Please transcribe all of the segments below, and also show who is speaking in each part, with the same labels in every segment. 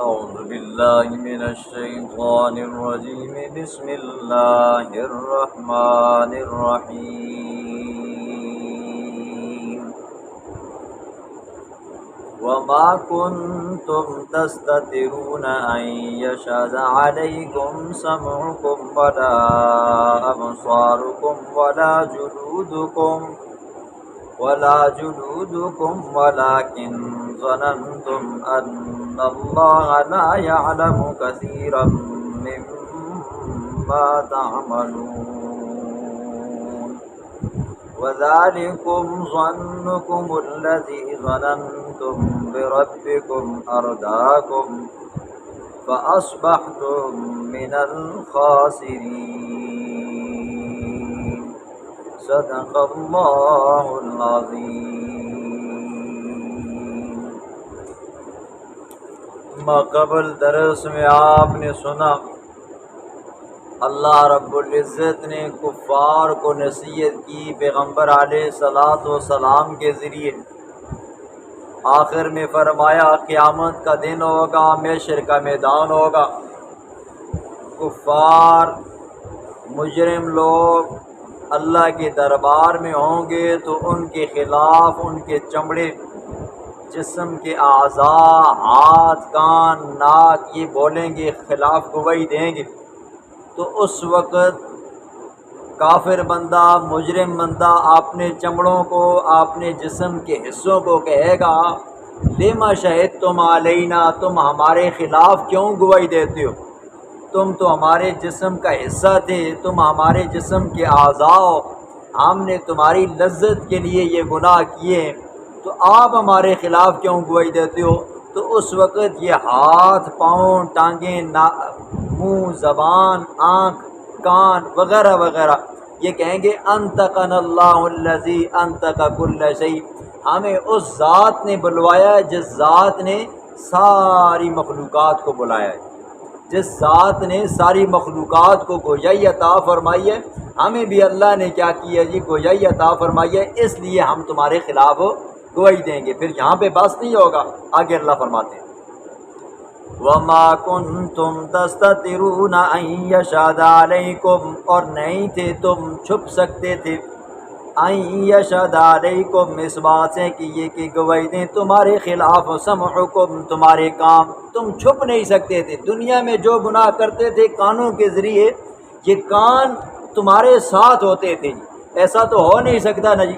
Speaker 1: أعوذ بالله من الشيطان الرجيم بسم الله الرحمن الرحيم وما كنتم تستترون أن يشهد عليكم سمعكم ولا أبصاركم ولا جلودكم ولكن ظننتم أن الله لا يعلم كثيرا مما تعملون وذلكم ظنكم الذي ظننتم بربكم أرداكم فأصبحتم من الخاسرين صدق اللہ العظیم۔ ماقبل درس میں آپ نے سنا اللہ رب العزت نے کفار کو نصیحت کی پیغمبر علیہ الصلاۃ والسلام کے ذریعے۔ آخر میں فرمایا قیامت کا دن ہوگا، محشر کا میدان ہوگا، کفار مجرم لوگ اللہ کے دربار میں ہوں گے تو ان کے خلاف ان کے چمڑے، جسم کے اعضاء، ہاتھ، کان، ناک یہ بولیں گے، خلاف گواہی دیں گے۔ تو اس وقت کافر بندہ، مجرم بندہ اپنے چمڑوں کو، اپنے جسم کے حصوں کو کہے گا لما شہدتم علینا، تم ہمارے خلاف کیوں گواہی دیتے ہو؟ تم تو ہمارے جسم کا حصہ تھے، تم ہمارے جسم کے اعضاء ہو، ہم نے تمہاری لذت کے لیے یہ گناہ کیے، تو آپ ہمارے خلاف کیوں گواہی دیتے ہو؟ تو اس وقت یہ ہاتھ، پاؤں، ٹانگیں، منہ، زبان، آنکھ، کان وغیرہ وغیرہ یہ کہیں گے انطقنا اللہ الذی انطق کل شیء، ہمیں اس ذات نے بلوایا ہے جس ذات نے ساری مخلوقات کو بلایا ہے، جس ذات نے ساری مخلوقات کو گویائی عطا فرمائی ہے، ہمیں بھی اللہ نے کیا کیا جی؟ گویائی عطا فرمائی ہے، اس لیے ہم تمہارے خلاف گواہی دیں گے۔ پھر یہاں پہ بس نہیں ہوگا، آگے اللہ فرماتے ہیں وَمَا كُنْتُمْ تَسْتَتِرُونَ أَن يَشْهَدَ عَلَيْكُمْ، اور نہیں تھے تم چھپ سکتے تھے، أَن يَشْهَدَ عَلَيْكُمْ اس بات سے کہ یہ کہ گواہی دیں تمہارے خلاف، سمعکم تمہارے کام، تم چھپ نہیں سکتے تھے۔ دنیا میں جو گناہ کرتے تھے کانوں کے ذریعے، یہ کان تمہارے ساتھ ہوتے تھے، ایسا تو ہو نہیں سکتا نا جی۔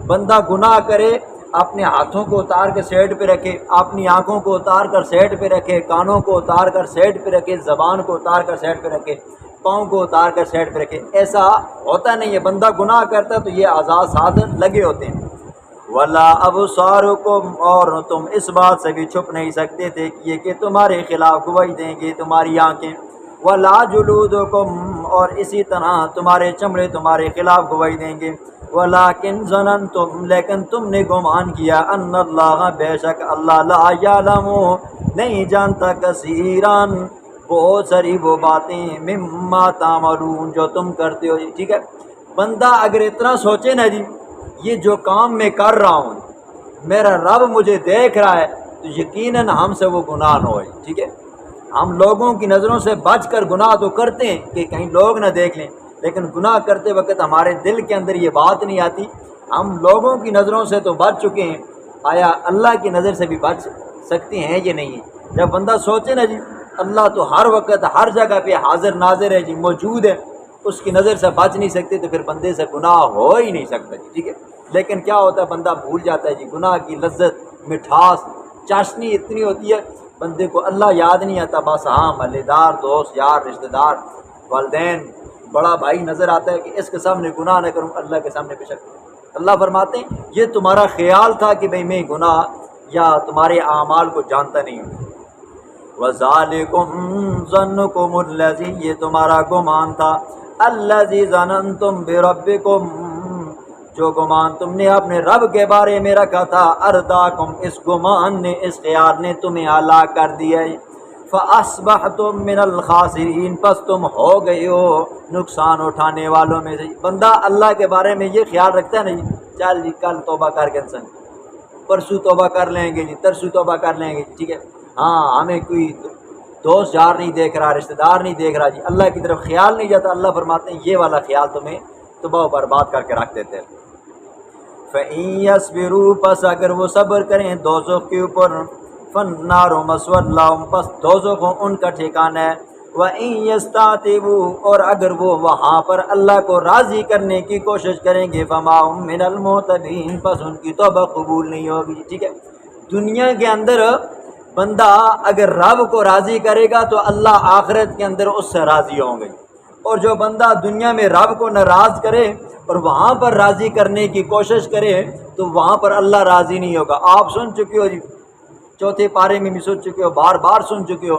Speaker 1: بندہ گناہ کرے، اپنے ہاتھوں کو اتار کر سیٹ پہ رکھے، اپنی آنکھوں کو اتار کر سیٹ پہ رکھے، کانوں کو اتار کر سیٹ پہ رکھے، زبان کو اتار کر سیٹ پہ رکھے، پاؤں کو اتار کر سیٹ پہ رکھے، ایسا ہوتا نہیں ہے۔ بندہ گناہ کرتا ہے تو یہ اعضاء ساتھ لگے ہوتے ہیں۔ وَلَا أَبْصَارُكُمْ، اور تم اس بات سے بھی چھپ نہیں سکتے تھے کہ یہ کہ تمہارے خلاف گواہی دیں گے تمہاری آنکھیں۔ وَلَا جُلُودُكُمْ، اور اسی طرح تمہارے چمڑے تمہارے خلاف گواہی دیں گے۔ وَلَٰكِنْ ظَنَنْتُمْ، لیکن تم نے گمان کیا، أَنَّ اللَّهَ، بے شک اللہ، لَا يَعْلَمُ نہیں جانتا، کثیراً بہت ساری وہ باتیں، مما تعملون جو تم کرتے ہو۔ ٹھیک ہے، بندہ اگر اتنا سوچے نا جی یہ جو کام میں کر رہا ہوں میرا رب مجھے دیکھ رہا ہے، تو یقیناً ہم سے وہ گناہ نہ ہوئے۔ ٹھیک ہے، ہم لوگوں کی نظروں سے بچ کر گناہ تو کرتے ہیں کہ کہیں لوگ نہ دیکھ لیں، لیکن گناہ کرتے وقت ہمارے دل کے اندر یہ بات نہیں آتی ہم لوگوں کی نظروں سے تو بچ چکے ہیں، آیا اللہ کی نظر سے بھی بچ سکتے ہیں یہ نہیں ہے؟ جب بندہ سوچے نا جی اللہ تو ہر وقت ہر جگہ پہ حاضر ناظر ہے جی، موجود ہے، اس کی نظر سے بچ نہیں سکتے تو پھر بندے سے گناہ ہو ہی نہیں سکتا جی۔ ٹھیک ہے، لیکن کیا ہوتا ہے بندہ بھول جاتا ہے جی، گناہ کی لذت، مٹھاس، چاشنی اتنی ہوتی ہے بندے کو اللہ یاد نہیں آتا، بس ہاں محلے دار، دوست یار، رشتہ دار، والدین، بڑا بھائی نظر آتا ہے کہ اس کے سامنے گناہ نہ کروں، اللہ کے سامنے بے شک۔ اللہ فرماتے ہیں یہ تمہارا خیال تھا کہ بھئی میں گناہ یا تمہارے اعمال کو جانتا نہیں ہوں۔ وَذَلِكُمْ ظَنُّكُمُ الَّذِي، یہ تمہارا گمان تھا، الَّذِي ظَنَنْتُمْ بِرَبِّكُمْ جو گمان تم نے اپنے رب کے بارے میں رکھا تھا، ارداکم اس گمان نے، اس خیال نے تمہیں ہلاک کر دیا ہے۔ فَأَصْبَحْتُم مِّنَ الْخَاسِرِينَ، پس تم ہو گئے ہو نقصان اٹھانے والوں میں سے۔ بندہ اللہ کے بارے میں یہ خیال رکھتا ہے نہیں، چل جی کل توبہ کر کے انسان، پرسوں توبہ کر لیں گے جی، ترسوں توبہ کر لیں گے، ٹھیک ہے، ہاں ہمیں کوئی دوست یار نہیں دیکھ رہا، رشتہ دار نہیں دیکھ رہا جی، اللہ کی طرف خیال نہیں جاتا، اللہ فرماتے ہیں یہ والا خیال تمہیں تباہ و برباد کر کے رکھ دیتے ہیں۔ فَإِن يَصْبِرُوا پس اگر وہ صبر کریں دوزخ کے اوپر، فَالنَّارُ مَثْوًى لَهُمْ پس دوزخ ان کا ٹھکانہ ہے، وَإِن يَسْتَعْتِبُوا اور اگر وہ وہاں پر اللہ کو راضی کرنے کی کوشش کریں گے، فَمَا هُم مِّنَ الْمُعْتَبِينَ پس ان کی توبہ قبول نہیں ہوگی۔ ٹھیک ہے، دنیا کے اندر بندہ اگر رب کو راضی کرے گا تو اللہ آخرت کے اندر اس سے راضی ہوں گے، اور جو بندہ دنیا میں رب کو ناراض کرے اور وہاں پر راضی کرنے کی کوشش کرے تو وہاں پر اللہ راضی نہیں ہوگا۔ آپ سن چکے ہو جی، چوتھے پارے میں بھی سن چکے ہو، بار بار سن چکے ہو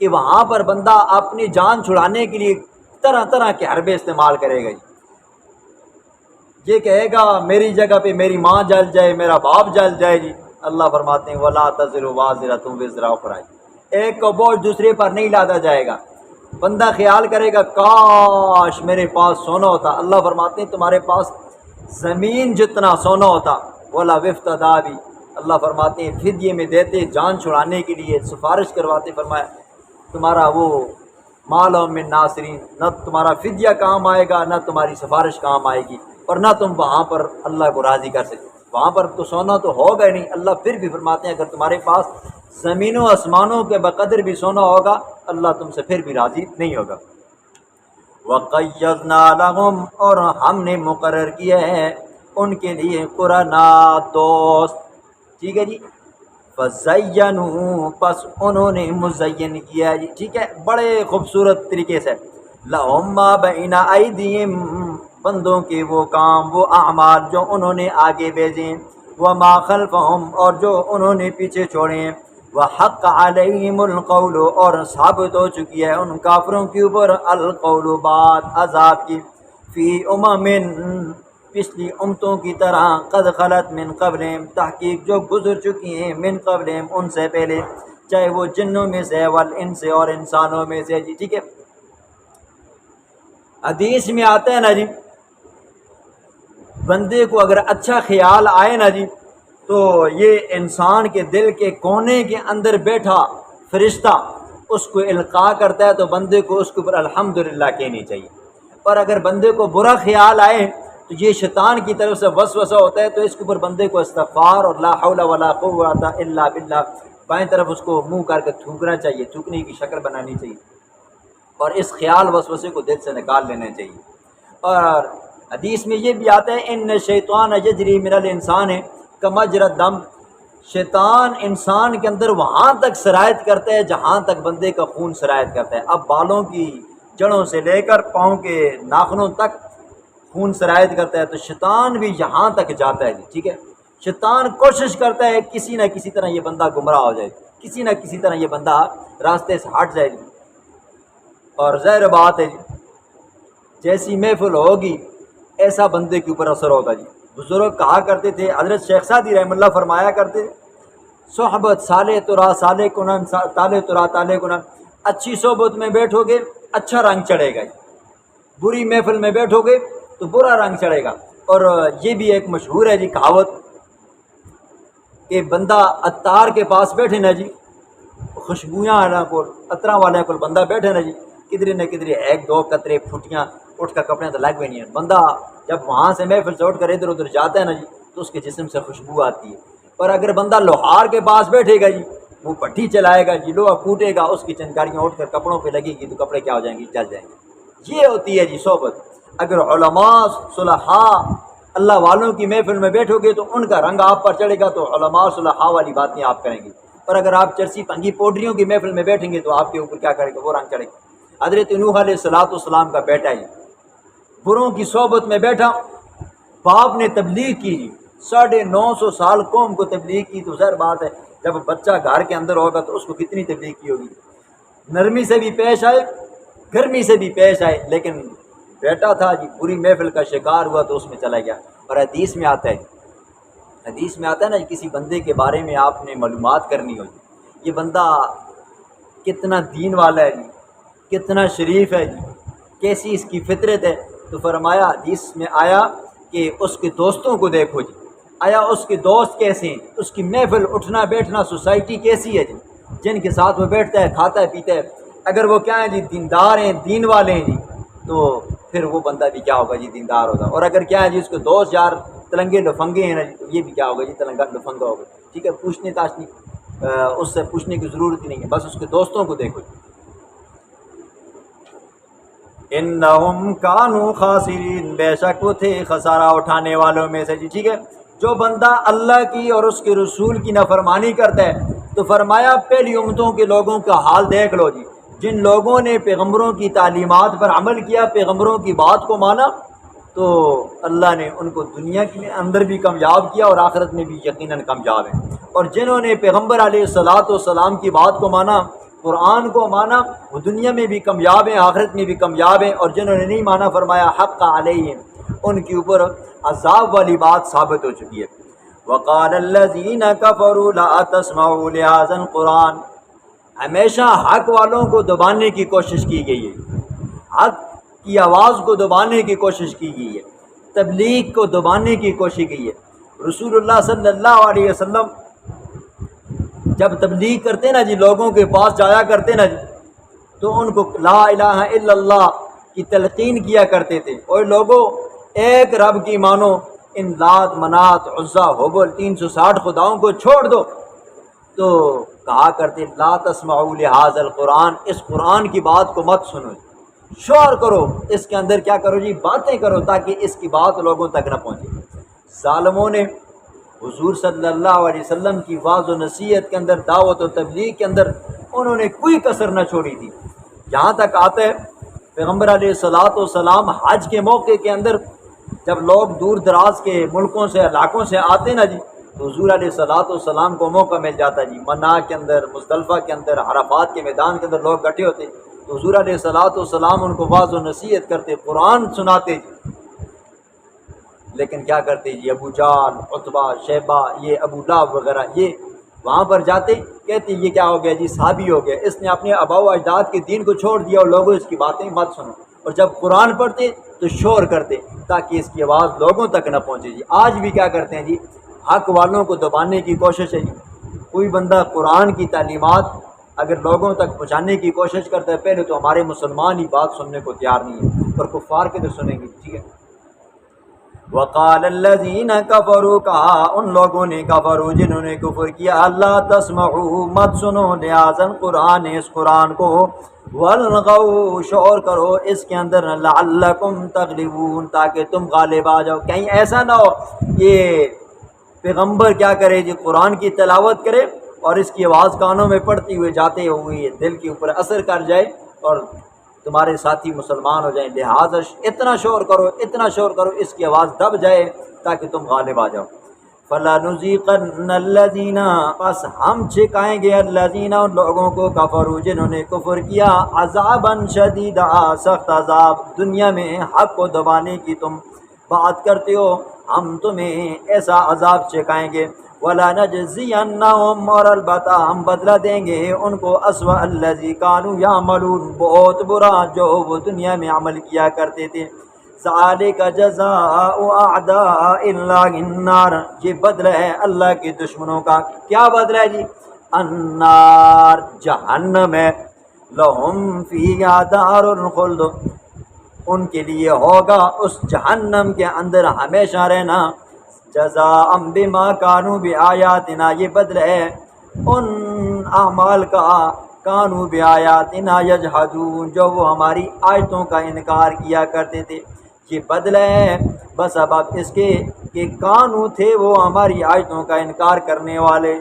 Speaker 1: کہ وہاں پر بندہ اپنی جان چھڑانے کے لیے طرح طرح کے حربے استعمال کرے گا جی۔ یہ کہے گا میری جگہ پہ میری ماں جل جائے، میرا باپ جل جائے جی، اللہ فرماتے ہیں وَلَا تَزِرُ وَازِرَةٌ وِزْرَ أُخْرَىٰ، ایک کو بوجھ دوسرے پر نہیں لادا جائے گا۔ بندہ خیال کرے گا کاش میرے پاس سونا ہوتا، اللہ فرماتے ہیں تمہارے پاس زمین جتنا سونا ہوتا، وَلَا وِفْتَدَا بھی، اللہ فرماتے ہیں فدیے میں دیتے، جان چھڑانے کے لیے سفارش کرواتے، فرمایا تمہارا وہ مال و من ناصرین، نہ تمہارا فدیہ کام آئے گا نہ تمہاری سفارش کام آئے گی، اور نہ تم وہاں پر اللہ کو راضی کر سکتے۔ وہاں پر تو سونا تو ہوگا نہیں، اللہ پھر بھی فرماتے ہیں اگر تمہارے پاس زمینوں آسمانوں کے بقدر بھی سونا ہوگا اللہ تم سے پھر بھی راضی نہیں ہوگا۔ وَقَيَّضْنَا لَهُمْ اور ہم نے مقرر کیا ہے ان کے لیے قرنا دوست، ٹھیک ہے جی، فَزَيَّنُوا پس انہوں نے مزین کیا جی، ٹھیک ہے، بڑے خوبصورت طریقے سے، لَهُم مَّا بَيْنَ أَيْدِيهِمْ بندوں کے وہ کام وہ اعمال جو انہوں نے آگے بھیجے، وَمَا خَلْفَهُمْ اور جو انہوں نے پیچھے چھوڑے، وَحَقَّ عَلَيْهِمُ الْقَوْلُ اور ثابت ہو چکی ہے ان کافروں کے اوپر القول بات عذاب کی، فی پچھلی امتوں کی طرح، قد خلت من قبلہم تحقیق جو گزر چکی ہیں، من قبلہم ان سے پہلے، چاہے وہ جنوں میں سے والانس اور انسانوں میں سے جی، ٹھیک ہے۔ حدیث میں آتا ہے نا جی، بندے کو اگر اچھا خیال آئے نا جی تو یہ انسان کے دل کے کونے کے اندر بیٹھا فرشتہ اس کو القاء کرتا ہے تو بندے کو اس کے اوپر الحمدللہ کہنی چاہیے، اور اگر بندے کو برا خیال آئے تو یہ شیطان کی طرف سے وسوسہ ہوتا ہے تو اس کے اوپر بندے کو استغفار اور لا حول ولا قوت الا باللہ بائیں طرف اس کو منہ کر کے تھوکنا چاہیے، تھوکنے کی شکل بنانی چاہیے، اور اس خیال وسوسے کو دل سے نکال لینا چاہیے۔ اور حدیث میں یہ بھی آتا ہے ان شیطان یجری من الانسان کمجری الدم، شیطان انسان کے اندر وہاں تک سرایت کرتا ہے جہاں تک بندے کا خون سرایت کرتا ہے۔ اب بالوں کی جڑوں سے لے کر پاؤں کے ناخنوں تک خون سرایت کرتا ہے تو شیطان بھی یہاں تک جاتا ہے جی، ٹھیک ہے۔ شیطان کوشش کرتا ہے کسی نہ کسی طرح یہ بندہ گمراہ ہو جائے، کسی نہ کسی طرح یہ بندہ راستے سے ہٹ جائے جی۔ اور ظاہر بات ہے جی جیسی محفل ہوگی ایسا بندے کے اوپر اثر ہوگا جی۔ بزرگ کہا کرتے تھے، حضرت شیخ سعدی رحمہ اللہ فرمایا کرتے تھے، صحبت سالے ترا سالے کنن تالے ترا تالے کنن، اچھی صحبت میں بیٹھو گے اچھا رنگ چڑھے گا، بری محفل میں بیٹھو گے تو برا رنگ چڑھے گا۔ اور یہ بھی ایک مشہور ہے جی کہاوت کہ بندہ عطار کے پاس بیٹھے نا جی، خوشبویاں کو عطراں والے کو بندہ بیٹھے نا جی، کدھر نہ کدھر ایک دو قطرے پھٹیاں اٹھ کر کپڑے تو لگ بھی نہیں ہیں، بندہ جب وہاں سے محفل سے اٹھ کر ادھر ادھر جاتا ہے نا جی تو اس کے جسم سے خوشبو آتی ہے۔ اور اگر بندہ لوہار کے پاس بیٹھے گا جی، وہ پٹھی چلائے گا جی، لوہا کوٹے گا، اس کی چنکاریاں اٹھ کر کپڑوں پہ لگے گی تو کپڑے کیا ہو جائیں گے، جل جائیں گے۔ یہ ہوتی ہے جی صحبت۔ اگر علماء صلحاء اللہ والوں کی محفل میں بیٹھو گے تو ان کا رنگ آپ پر چڑھے گا، تو علماء صلحاء والی باتیں آپ کریں گے۔ اور اگر آپ چرسی پنگی پوڈریوں کی محفل میں بیٹھیں گے تو آپ کے اوپر کیا کرے گا، وہ رنگ چڑھے گا۔ حضرت نوح علیہ السلام کا بیٹا ہی بروں کی صحبت میں بیٹھا، باپ نے تبلیغ کی 950 سال قوم کو تبلیغ کی، تو ظاہر بات ہے جب بچہ گھر کے اندر ہوگا تو اس کو کتنی تبلیغ کی ہوگی۔ نرمی سے بھی پیش آئے، گرمی سے بھی پیش آئے، لیکن بیٹا تھا جی بری محفل کا شکار ہوا تو اس میں چلا گیا۔ اور حدیث میں آتا ہے نا کسی بندے کے بارے میں آپ نے معلومات کرنی ہو، یہ بندہ کتنا دین والا ہے جی، کتنا شریف ہے جی، کیسی اس کی فطرت ہے، تو فرمایا حدیث میں آیا کہ اس کے دوستوں کو دیکھو جی، آیا اس کے دوست کیسے ہیں، اس کی محفل اٹھنا بیٹھنا سوسائٹی کیسی ہے جی۔ جن کے ساتھ وہ بیٹھتا ہے کھاتا ہے پیتا ہے، اگر وہ کیا ہیں جی دیندار ہیں دین والے ہیں جی، تو پھر وہ بندہ بھی کیا ہوگا جی دیندار ہوگا۔ اور اگر کیا ہے جی اس کے دوست یار تلنگے لفنگے ہیں نا جی، تو یہ بھی کیا ہوگا جی تلنگا لفنگا ہوگا۔ ٹھیک ہے، پوچھنے تاشنی اس سے پوچھنے کی ضرورت ہی نہیں ہے، بس اس کے دوستوں کو دیکھو۔ انہم کانوا خاسرین، بے شک وہ تھے خسارہ اٹھانے والوں میں سے جی۔ ٹھیک ہے، جو بندہ اللہ کی اور اس کے رسول کی نافرمانی کرتا ہے تو فرمایا پہلی امتوں کے لوگوں کا حال دیکھ لو جی، جن لوگوں نے پیغمبروں کی تعلیمات پر عمل کیا، پیغمبروں کی بات کو مانا، تو اللہ نے ان کو دنیا کے اندر بھی کامیاب کیا اور آخرت میں بھی یقیناً کامیاب ہیں۔ اور جنہوں نے پیغمبر علیہ الصلاۃ والسلام کی بات کو مانا، قرآن کو مانا، وہ دنیا میں بھی کامیاب ہیں آخرت میں بھی کامیاب ہیں۔ اور جنہوں نے نہیں مانا فرمایا حق علیہم، ان کے اوپر عذاب والی بات ثابت ہو چکی ہے۔ وقال الذین کفروا لا تسمعوا لهذا القرآن، ہمیشہ حق والوں کو دبانے کی کوشش کی گئی ہے، حق کی آواز کو دبانے کی کوشش کی گئی ہے، تبلیغ کو دبانے کی کوشش کی ہے۔ رسول اللہ صلی اللہ علیہ وسلم جب تبلیغ کرتے نا جی، لوگوں کے پاس جایا کرتے نا جی، تو ان کو لا الہ الا اللہ کی تلقین کیا کرتے تھے، اور لوگوں ایک رب کی مانو، ان لات منات عزا حبل 360 خداؤں کو چھوڑ دو۔ تو کہا کرتے لا تسمعوا لهذا القرآن، اس قرآن کی بات کو مت سنو، شور کرو، اس کے اندر کیا کرو جی باتیں کرو، تاکہ اس کی بات لوگوں تک نہ پہنچے۔ ظالموں نے حضور صلی اللہ علیہ وسلم کی واعظ و نصیحت کے اندر، دعوت و تبلیغ کے اندر انہوں نے کوئی کسر نہ چھوڑی تھی۔ یہاں تک آتا ہے پیغمبر علیہ الصلاۃ والسلام حج کے موقع کے اندر جب لوگ دور دراز کے ملکوں سے علاقوں سے آتے نا جی، تو حضور علیہ الصلاۃ والسلام کو موقع مل جاتا جی، منا کے اندر، مزدلفہ کے اندر، عرفات کے میدان کے اندر لوگ اکٹھے ہوتے، تو حضور علیہ الصلاۃ والسلام ان کو واعظ و نصیحت کرتے، قرآن سناتے جی۔ لیکن کیا کرتے جی ابو جال، عتبہ، شیبہ، یہ ابو لہب وغیرہ، یہ وہاں پر جاتے کہتے یہ کیا ہو گیا جی صحابی ہو گیا، اس نے اپنے آباء و اجداد کے دین کو چھوڑ دیا، اور لوگوں اس کی باتیں مت سنو۔ اور جب قرآن پڑھتے تو شور کرتے تاکہ اس کی آواز لوگوں تک نہ پہنچے جی۔ آج بھی کیا کرتے ہیں جی، حق والوں کو دبانے کی کوشش ہے جی۔ کوئی بندہ قرآن کی تعلیمات اگر لوگوں تک پہنچانے کی کوشش کرتا ہے، پہلے تو ہمارے مسلمان ہی بات سننے کو تیار نہیں ہے، اور کفار کے تو سنیں گے۔ ٹھیک ہے، وقال الذین کفروا، کہا ان لوگوں نے کفروا جنہوں نے کفر کیا، اللہ تسمعوا مت سنو لہذا القرآن، اس قرآن کو، والغوا شور کرو اس کے اندر، لعلکم تغلبون تاکہ تم غالب آ جاؤ۔ کہیں ایسا نہ ہو یہ پیغمبر کیا کرے جی قرآن کی تلاوت کرے اور اس کی آواز کانوں میں پڑتی ہوئے جاتے ہوئے دل کے اوپر اثر کر جائے اور تمہارے ساتھی مسلمان ہو جائیں، لہٰذا اتنا شور کرو، اتنا شور کرو اس کی آواز دب جائے تاکہ تم غالب آ جاؤ۔ فَلَنُذِيقَنَّ الَّذِينَ، پس ہم چکھائیں گے الذین ان لوگوں کو، کفروا جنہوں نے کفر کیا، عذابًا شدیدا سخت عذاب، دنیا میں حق کو دبانے کی تم بات کرتے ہو، ہم تمہیں ایسا عذاب چکھائیں گے، وَلَنَجْزِيَنَّهُمْ، اور البتہ ہم بدلہ دیں گے ان کو، أَسْوَأَ الَّذِي كَانُوا يَعْمَلُونَ، بہت برا جو وہ دنیا میں عمل کیا کرتے تھے۔ ذَلِكَ جَزَاءُ أَعْدَاءِ اللَّهِ النَّارِ، یہ بدلہ ہے اللہ کے دشمنوں کا۔ کیا بدلہ ہے جی؟ النار، جہنم ہے، لَهُمْ فِيهَا دَارُ الْخُلْدِ، ان کے لیے ہوگا اس جہنم کے اندر ہمیشہ رہنا، جزاء بما کانوا بآیاتنا، یہ بدلہ ہے ان اعمال کا، کانوا بآیاتنا یجحدون، جو وہ ہماری آیتوں کا انکار کیا کرتے تھے، یہ بدلہ ہے بس اب اس کے کہ کانوا تھے وہ ہماری آیتوں کا انکار کرنے والے۔